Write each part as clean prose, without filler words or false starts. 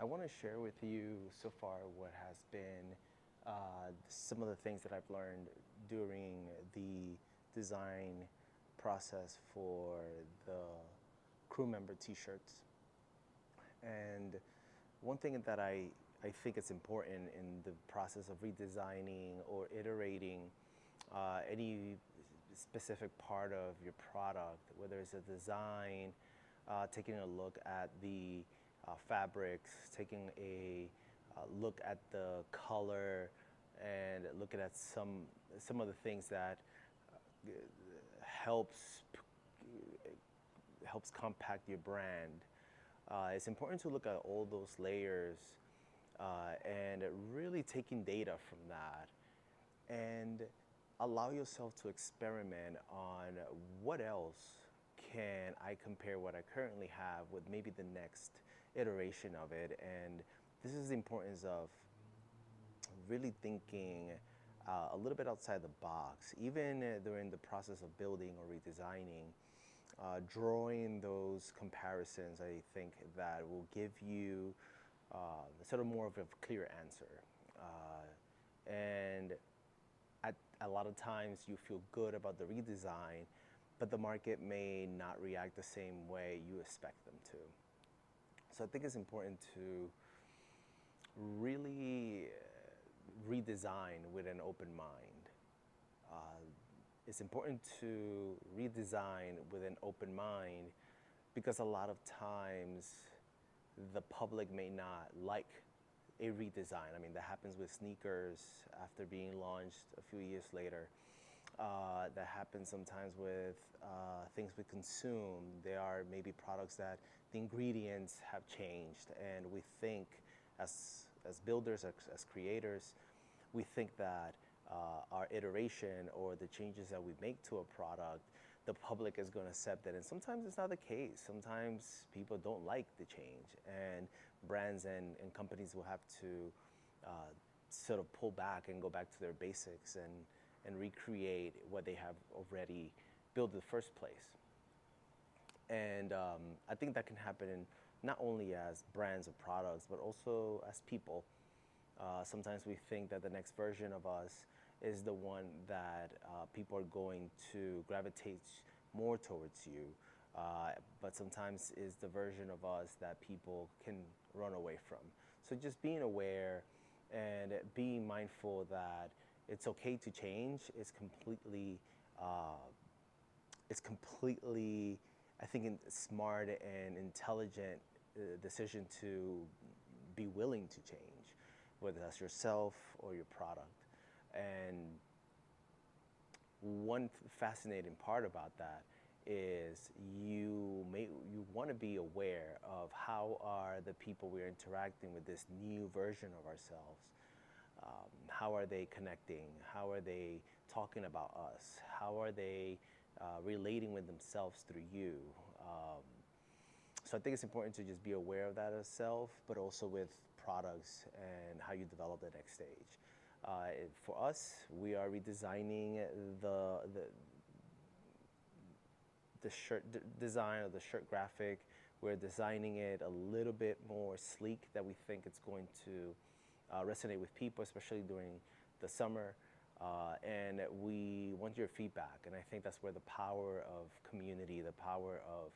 I want to share with you so far what has been some of the things that I've learned during the design process for the crew member t-shirts. And one thing that I think is important in the process of redesigning or iterating any specific part of your product, whether it's a design, taking a look at the fabrics, taking a look at the color, and looking at some of the things that helps helps compact your brand. It's important to look at all those layers and really taking data from that and allow yourself to experiment on what else can I compare what I currently have with maybe the next iteration of it. And this is the importance of really thinking a little bit outside the box, even during the process of building or redesigning. Drawing those comparisons, I think that will give you sort of more of a clear answer. And at a lot of times you feel good about the redesign, but the market may not react the same way you expect them to. So I think it's important to really redesign with an open mind. It's important to redesign with an open mind because a lot of times the public may not like a redesign. I mean, that happens with sneakers after being launched a few years later. That happens sometimes with things we consume. There are maybe products that the ingredients have changed, and we think as builders, as creators, we think that our iteration or the changes that we make to a product, the public is going to accept it. And sometimes it's not the case. Sometimes people don't like the change, and brands and companies will have to sort of pull back and go back to their basics and recreate what they have already built in the first place. And I think that can happen in not only as brands or products, but also as people. Sometimes we think that the next version of us is the one that people are going to gravitate more towards you. But sometimes is the version of us that people can run away from. So just being aware and being mindful that it's okay to change is completely, I think, smart and intelligent decision to be willing to change, whether that's yourself or your product. And one fascinating part about that is you want to be aware of how are the people we're interacting with this new version of ourselves. How are they connecting? How are they talking about us? How are they relating with themselves through you? So I think it's important to just be aware of that as self, but also with products and how you develop the next stage. For us, we are redesigning the shirt design or the shirt graphic. We're designing it a little bit more sleek that we think it's going to resonate with people, especially during the summer. And we want your feedback. And I think that's where the power of community, the power of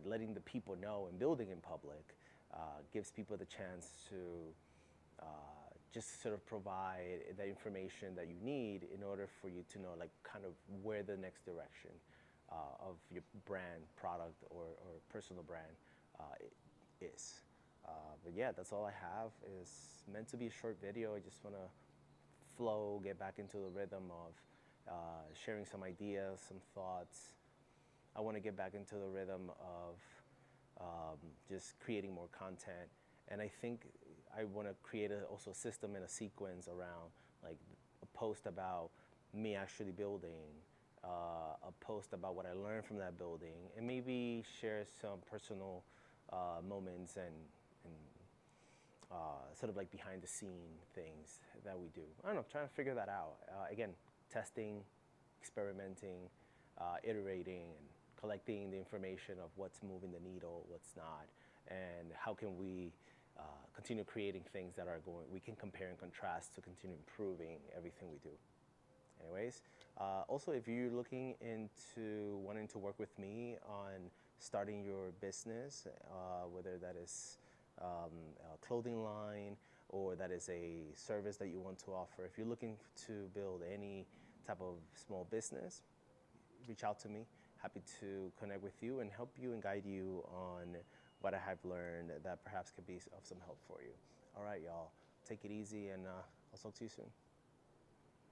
letting the people know and building in public gives people the chance to just sort of provide the information that you need in order for you to know, like, kind of where the next direction of your brand, product, or personal brand is. But yeah, that's all I have. It's meant to be a short video. I just want to flow, get back into the rhythm of sharing some ideas, some thoughts. I want to get back into the rhythm of just creating more content. And I think I want to create also a system and a sequence around, like, a post about me actually building, a post about what I learned from that building, and maybe share some personal moments and sort of like behind the scene things that we do. I don't know, trying to figure that out. Again, testing, experimenting, iterating, and collecting the information of what's moving the needle, what's not, and how can we continue creating things that are going, we can compare and contrast to continue improving everything we do. Anyways, also if you're looking into wanting to work with me on starting your business, whether that is a clothing line or that is a service that you want to offer, if you're looking to build any type of small business, reach out to me. Happy to connect with you and help you and guide you on what I have learned that perhaps could be of some help for you. All right, y'all. Take it easy, and I'll talk to you soon.